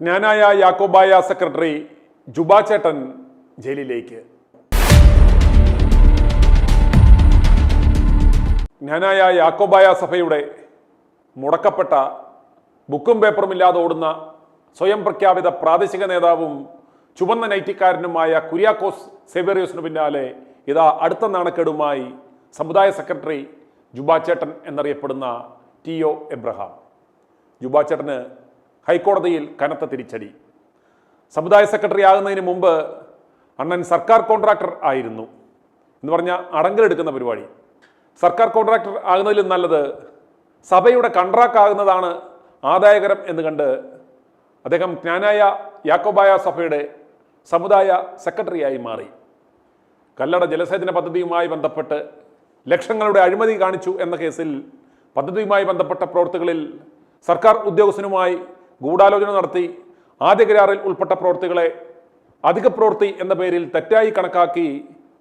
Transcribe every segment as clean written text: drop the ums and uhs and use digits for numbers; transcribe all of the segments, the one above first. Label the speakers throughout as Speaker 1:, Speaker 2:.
Speaker 1: ജ്ഞാനായ Yakobaya secretary ജുബാ ചേട്ടൻ ജയിലിലേക്ക്. ജ്ഞാനായ യാക്കോബായ സഭയുടെ മുടക്കപ്പെട്ട ബുക്കും പേപ്പറുമില്ലാതെ ഓടുന്ന സ്വയം പ്രഖ്യാപിത പ്രാദേശിക നേതാവും ചുവന്ന നൈറ്റിക്കാരനുമായ കുര്യാക്കോസ് സേവേറിയോസിന് പിന്നാലെ ഇതാ അടുത്ത നാണക്കേടുമായി സമുദായ സെക്രട്ടറി ജുബാ ചേട്ടൻ എന്നറിയപ്പെടുന്ന ടി.ഒ. എബ്രഹാം. ജുബാ ചേട്ടന് ഹൈക്കോടതിയിൽ കനത്ത തിരിച്ചടി. സമുദായ സെക്രട്ടറി ആകുന്നതിന് മുമ്പ് അണ്ണൻ സർക്കാർ കോൺട്രാക്ടർ ആയിരുന്നു എന്ന് പറഞ്ഞാൽ അടങ്കലെടുക്കുന്ന പരിപാടി. സർക്കാർ കോൺട്രാക്ടർ ആകുന്നതിലും നല്ലത് സഭയുടെ കൺട്രാക്ട് ആകുന്നതാണ് ആദായകരം എന്ന് കണ്ട് അദ്ദേഹം ജ്ഞാനായ യാക്കോബായ സഭയുടെ സമുദായ സെക്രട്ടറിയായി മാറി. കല്ലട ജലസേചന പദ്ധതിയുമായി ബന്ധപ്പെട്ട് ലക്ഷങ്ങളുടെ അഴിമതി കാണിച്ചു എന്ന കേസിൽ പദ്ധതിയുമായി ബന്ധപ്പെട്ട പ്രവൃത്തികളിൽ സർക്കാർ ഉദ്യോഗസ്ഥനുമായി ഗൂഢാലോചന നടത്തി ആദ്യ കരാറിൽ ഉൾപ്പെട്ട പ്രവൃത്തികളെ അധിക പ്രവൃത്തി എന്ന പേരിൽ തെറ്റായി കണക്കാക്കി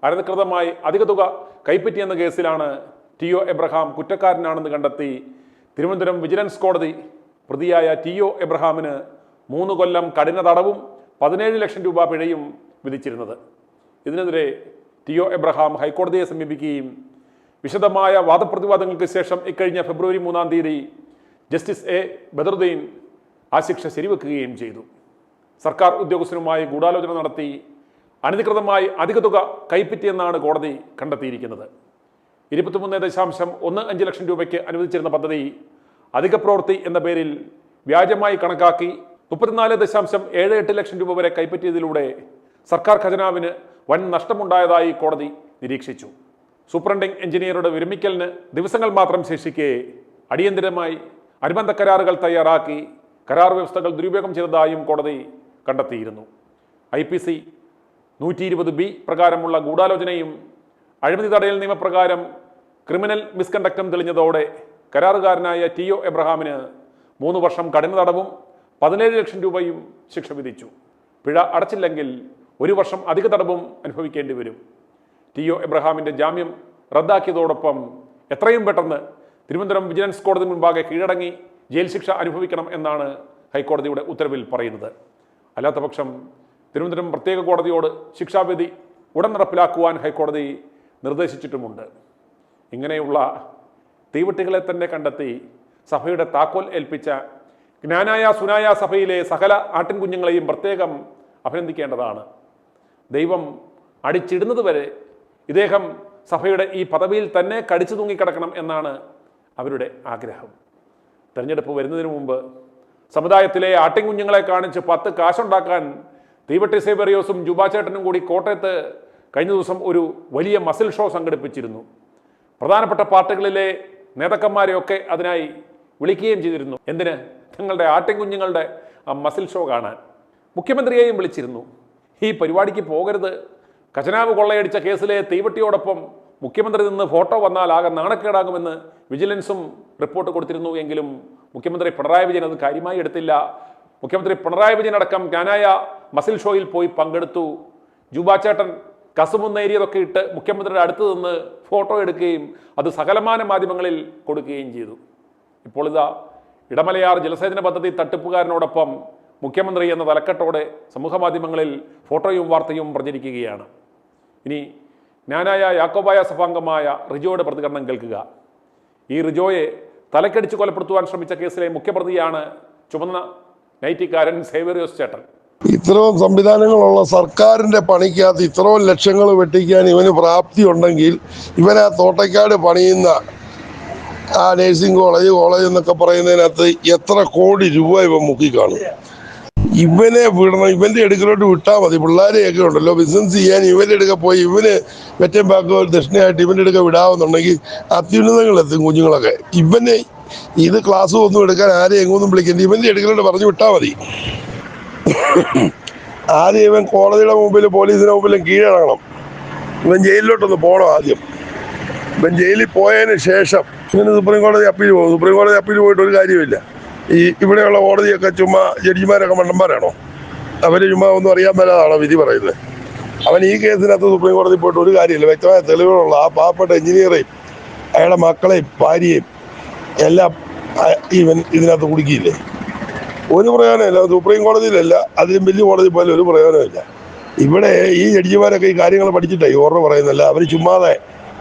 Speaker 1: അനധികൃതമായി അധിക തുക കൈപ്പറ്റിയെന്ന കേസിലാണ് ടി.ഒ. എബ്രഹാം കുറ്റക്കാരനാണെന്ന് കണ്ടെത്തി തിരുവനന്തപുരം വിജിലൻസ് കോടതി പ്രതിയായ ടി.ഒ. എബ്രഹാമിന് 3 കൊല്ലം കഠിന തടവും 17 ലക്ഷം രൂപ പിഴയും വിധിച്ചിരുന്നത്. ഇതിനെതിരെ ടി.ഒ. എബ്രഹാം ഹൈക്കോടതിയെ സമീപിക്കുകയും വിശദമായ വാദപ്രതിവാദങ്ങൾക്ക് ശേഷം ഇക്കഴിഞ്ഞ ഫെബ്രുവരി 3-ാം തീയതി ജസ്റ്റിസ് എ ബദറുദ്ദീൻ ആ ശിക്ഷ ശരിവെക്കുകയും ചെയ്തു. സർക്കാർ ഉദ്യോഗസ്ഥരുമായി ഗൂഢാലോചന നടത്തി അനധികൃതമായി അധിക തുക കൈപ്പറ്റിയെന്നാണ് കോടതി കണ്ടെത്തിയിരിക്കുന്നത്. 23.15 ലക്ഷം രൂപയ്ക്ക് അനുവദിച്ചിരുന്ന പദ്ധതി അധിക പ്രവൃത്തി എന്ന പേരിൽ വ്യാജമായി കണക്കാക്കി 34.78 ലക്ഷം രൂപ വരെ കൈപ്പറ്റിയതിലൂടെ സർക്കാർ ഖജനാവിന് വൻ നഷ്ടമുണ്ടായതായി കോടതി നിരീക്ഷിച്ചു. സൂപ്രണ്ടിംഗ് എഞ്ചിനീയറുടെ വിരമിക്കലിന് ദിവസങ്ങൾ മാത്രം ശേഷിക്കെ അടിയന്തരമായി അനുബന്ധ കരാറുകൾ തയ്യാറാക്കി കരാർ വ്യവസ്ഥകൾ ദുരുപയോഗം ചെയ്തതായും കോടതി കണ്ടെത്തിയിരുന്നു. IPC 120B പ്രകാരമുള്ള ഗൂഢാലോചനയും അഴിമതി തടയൽ നിയമപ്രകാരം ക്രിമിനൽ മിസ്കണ്ടക്റ്റും തെളിഞ്ഞതോടെ കരാറുകാരനായ ടി.ഒ. എബ്രഹാമിന് 3 വർഷം കഠിന തടവും 17 ലക്ഷം രൂപയും ശിക്ഷ വിധിച്ചു. പിഴ അടച്ചില്ലെങ്കിൽ 1 വർഷം അധിക തടവും അനുഭവിക്കേണ്ടി വരും. ടി.ഒ. എബ്രഹാമിൻ്റെ ജാമ്യം റദ്ദാക്കിയതോടൊപ്പം എത്രയും പെട്ടെന്ന് തിരുവനന്തപുരം വിജിലൻസ് കോടതി മുൻപാകെ കീഴടങ്ങി ജയിൽ ശിക്ഷ അനുഭവിക്കണം എന്നാണ് ഹൈക്കോടതിയുടെ ഉത്തരവിൽ പറയുന്നത്. അല്ലാത്തപക്ഷം തിരുവനന്തപുരം പ്രത്യേക കോടതിയോട് ശിക്ഷാവിധി ഉടൻ നടപ്പിലാക്കുവാൻ ഹൈക്കോടതി നിർദ്ദേശിച്ചിട്ടുമുണ്ട്. ഇങ്ങനെയുള്ള തീവട്ടികളെ തന്നെ കണ്ടെത്തി സഭയുടെ താക്കോൽ ഏൽപ്പിച്ച ജ്ഞാനായ സുനായ സഭയിലെ സകല ആട്ടിൻകുഞ്ഞുങ്ങളെയും പ്രത്യേകം അഭിനന്ദിക്കേണ്ടതാണ്. ദൈവം അടിച്ചിടുന്നത് വരെ ഇദ്ദേഹം സഭയുടെ ഈ പദവിയിൽ തന്നെ കടിച്ചു തൂങ്ങിക്കിടക്കണം എന്നാണ് അവരുടെ ആഗ്രഹം. തെരഞ്ഞെടുപ്പ് വരുന്നതിന് മുമ്പ് സമുദായത്തിലെ ആട്ടിൻകുഞ്ഞുങ്ങളെ കാണിച്ച് 10 കാശുണ്ടാക്കാൻ തീവട്ടി സേവേറിയോസും ജുബാ ചേട്ടനും കൂടി കോട്ടയത്ത് കഴിഞ്ഞ ദിവസം ഒരു വലിയ മസിൽ ഷോ സംഘടിപ്പിച്ചിരുന്നു. പ്രധാനപ്പെട്ട പാർട്ടികളിലെ നേതാക്കന്മാരെയൊക്കെ അതിനായി വിളിക്കുകയും ചെയ്തിരുന്നു. എന്തിന്? തങ്ങളുടെ ആട്ടിൻകുഞ്ഞുങ്ങളുടെ ആ മസിൽ ഷോ കാണാൻ. മുഖ്യമന്ത്രിയെയും വിളിച്ചിരുന്നു. ഈ പരിപാടിക്ക് പോകരുത്, ഖജനാവ് കൊള്ളയടിച്ച കേസിലെ തീവട്ടിയോടൊപ്പം മുഖ്യമന്ത്രി നിന്ന് ഫോട്ടോ വന്നാൽ ആകെ നാണക്കേടാകുമെന്ന് വിജിലൻസും റിപ്പോർട്ട് കൊടുത്തിരുന്നു. എങ്കിലും മുഖ്യമന്ത്രി പിണറായി വിജയൻ അത് കാര്യമായി എടുത്തില്ല. മുഖ്യമന്ത്രി പിണറായി വിജയൻ അടക്കം ജ്ഞാനായ മസിൽ ഷോയിൽ പോയി പങ്കെടുത്തു. ജുബാ ചേട്ടൻ കസുമുന്നേരിയതൊക്കെ ഇട്ട് മുഖ്യമന്ത്രിയുടെ അടുത്ത് നിന്ന് ഫോട്ടോ എടുക്കുകയും അത് സകലമാന മാധ്യമങ്ങളിൽ കൊടുക്കുകയും ചെയ്തു. ഇപ്പോൾ ഇതാ ഇടമലയാർ ജലസേചന പദ്ധതി തട്ടിപ്പുകാരനോടൊപ്പം മുഖ്യമന്ത്രി എന്ന തലക്കെട്ടോടെ സമൂഹ മാധ്യമങ്ങളിൽ ഫോട്ടോയും വാർത്തയും പ്രചരിക്കുകയാണ്. ഇനി ജ്ഞാനായ യാക്കോബായ സഭാംഗമായ റിജോയുടെ പ്രതികരണം കേൾക്കുക. ഈ റിജോയെ തലക്കടിച്ച് കൊലപ്പെടുത്തുവാൻ ശ്രമിച്ച കേസിലെ മുഖ്യപ്രതിയാണ് ചുമന്ന നൈറ്റിക്കാരൻ സേവേറിയോസ് ചേട്ടൻ.
Speaker 2: ഇത്രയും സംവിധാനങ്ങളുള്ള സർക്കാരിന്റെ പണിക്കകത്ത് ഇത്രയും ലക്ഷങ്ങൾ വെട്ടിക്കാൻ ഇവന് പ്രാപ്തി ഉണ്ടെങ്കിൽ ഇവനാ തോട്ടയ്ക്കാട് പണിയുന്ന ആ നഴ്സിംഗ് കോളേജ് എന്നൊക്കെ പറയുന്നതിനകത്ത് എത്ര കോടി രൂപ ഇവൻ മുക്കിക്കാണും. ഇവനെ വിടണം, ഇവന്റെ അടുക്കലോട്ട് വിട്ടാൽ മതി. പിള്ളേരെയൊക്കെ ഉണ്ടല്ലോ ബിസിനസ് ചെയ്യാൻ ഇവന്റെ അടുക്ക പോയി ഇവന് വെറ്റം ബാക്കോ ദക്ഷിണയായിട്ട് ഇവന്റെ അടുക്ക വിടാവുന്നുണ്ടെങ്കിൽ അത്യുന്നതങ്ങളെത്തും കുഞ്ഞുങ്ങളൊക്കെ. ഇവനെ ഇത് ക്ലാസ് ഒന്നും എടുക്കാൻ ആരെയും എങ്ങൊന്നും വിളിക്കണ്ട, ഇവന്റെ അടുക്കലോട്ട് പറഞ്ഞു വിട്ടാൽ മതി. ആദ്യം ഇവൻ കോടതിയുടെ മുമ്പിൽ പോലീസിന്റെ മുമ്പിലും കീഴടങ്ങണം. ഇവൻ ജയിലിലോട്ടൊന്ന് പോകണം ആദ്യം. ഇവൻ ജയിലിൽ പോയതിന് ശേഷം ഇവന് സുപ്രീം കോടതി അപ്പീൽ പോകും. സുപ്രീം കോടതി അപ്പീൽ പോയിട്ട് ഒരു കാര്യമില്ല. ഇവിടെയുള്ള കോടതിയൊക്കെ ചുമ്മാ ജഡ്ജിമാരൊക്കെ മണ്ടന്മാരാണോ? അവര് ചുമ്മാ ഒന്നും അറിയാൻ മേലാതാണോ വിധി പറയുന്നത്? അവൻ ഈ കേസിനകത്ത് സുപ്രീം കോടതി പോയിട്ട് ഒരു കാര്യമില്ല. വ്യക്തമായ തെളിവുകളുള്ള ആ പാവപ്പെട്ട എഞ്ചിനീയറെയും അയാളുടെ മക്കളെയും ഭാര്യയും എല്ലാം ഇവൻ ഇതിനകത്ത് കുടുക്കിയില്ലേ? ഒരു പ്രയോജനമില്ല. സുപ്രീം കോടതിയിലല്ല, അതിലും വലിയ കോടതി പോലെ ഒരു പ്രയോജനമില്ല. ഇവിടെ ഈ ജഡ്ജിമാരൊക്കെ ഈ കാര്യങ്ങൾ പഠിച്ചിട്ടേ ഈ ഓർഡർ പറയുന്നില്ല. അവർ ചുമ്മാതെ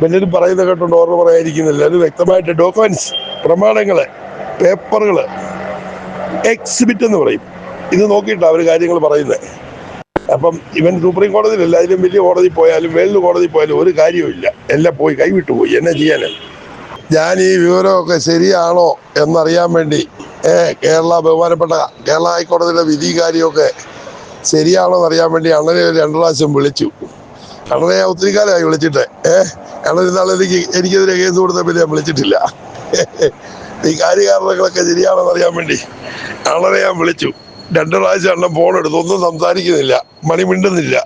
Speaker 2: വല്ലതും പറയുന്നത് കേട്ടോണ്ട് ഓർഡർ പറയാതിരിക്കുന്നില്ല. അത് വ്യക്തമായിട്ട് ഡോക്യുമെന്റ്സ്, പ്രമാണങ്ങൾ, പേപ്പറുകൾ, എക്സിബിറ്റ് എന്ന് പറയും, ഇത് നോക്കിയിട്ടാണ് അവർ കാര്യങ്ങൾ പറയുന്നത്. അപ്പം ഇവൻ സുപ്രീം കോടതിയിലല്ല, അതിലും വലിയ കോടതി പോയാലും വേൾഡ് കോടതി പോയാലും ഒരു കാര്യവുമില്ല. എല്ലാം പോയി, കൈവിട്ടു പോയി. എന്നെ ചെയ്യാനാണ്? ഞാൻ ഈ വിവരമൊക്കെ ശരിയാണോ എന്നറിയാൻ വേണ്ടി കേരള ബഹുമാനപ്പെട്ട കേരള ഹൈക്കോടതിയുടെ വിധി കാര്യമൊക്കെ ശരിയാണോ എന്നറിയാൻ വേണ്ടി അണ്ണനെ ഒരു 2 പ്രാവശ്യം വിളിച്ചു. അണ്ണനെ ഞാൻ ഒത്തിരി കാലമായി വിളിച്ചിട്ട്. അണ്ണൻ ഇന്നാളെ എനിക്കെതിരെ കേസ് കൊടുത്ത പിന്നെ ഞാൻ വിളിച്ചിട്ടില്ല. ഈ കാര്യകാരണങ്ങളൊക്കെ ശരിയാണോ എന്നറിയാൻ വേണ്ടി അണ്ണനെ ഞാൻ വിളിച്ചു. 2 പ്രാവശ്യം അണ്ണൻ ഫോൺ എടുത്തു. ഒന്നും സംസാരിക്കുന്നില്ല. മണി മിണ്ടുന്നില്ല.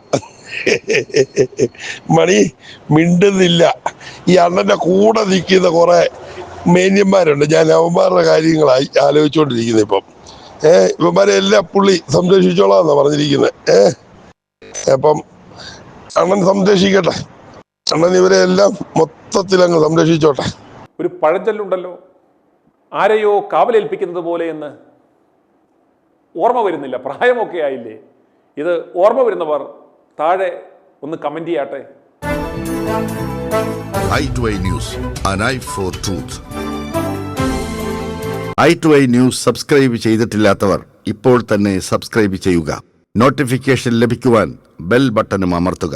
Speaker 2: മണി മിണ്ടുന്നില്ല. ഈ അണ്ണന്റെ കൂടെ നിൽക്കുന്ന കുറെ മേന്യന്മാരുണ്ട്. ഞാൻ അവന്മാരുടെ കാര്യങ്ങളായി ആലോചിച്ചുകൊണ്ടിരിക്കുന്നത് ഇപ്പം. ഇവന്മാരെ എല്ലാം പുള്ളി സംരക്ഷിച്ചോളാം എന്നാ പറഞ്ഞിരിക്കുന്നത്. അപ്പം അണ്ണൻ സംരക്ഷിക്കട്ടെ. അണ്ണൻ ഇവരെ എല്ലാം മൊത്തത്തിൽ അങ്ങ് സംരക്ഷിച്ചോട്ടെ.
Speaker 1: ഒരു പഴഞ്ചൊല്ലുണ്ടല്ലോ, ആരെയോ കാവലേൽപ്പിക്കുന്നത് പോലെ എന്ന്. ഓർമ്മ വരുന്നില്ല, പ്രായമൊക്കെ ആയില്ലേ? ഇത് ഓർമ്മ വരുന്നവർ താഴെ ഒന്ന് കമന്റ് ചെയ്യട്ടെ.
Speaker 3: i2i News, an eye for truth. i2i News subscribe ചെയ്തിട്ടില്ലാത്തവർ ഇപ്പോൾ തന്നെ സബ്സ്ക്രൈബ് ചെയ്യുക. നോട്ടിഫിക്കേഷൻ ലഭിക്കുവാൻ ബെൽ ബട്ടണും അമർത്തുക.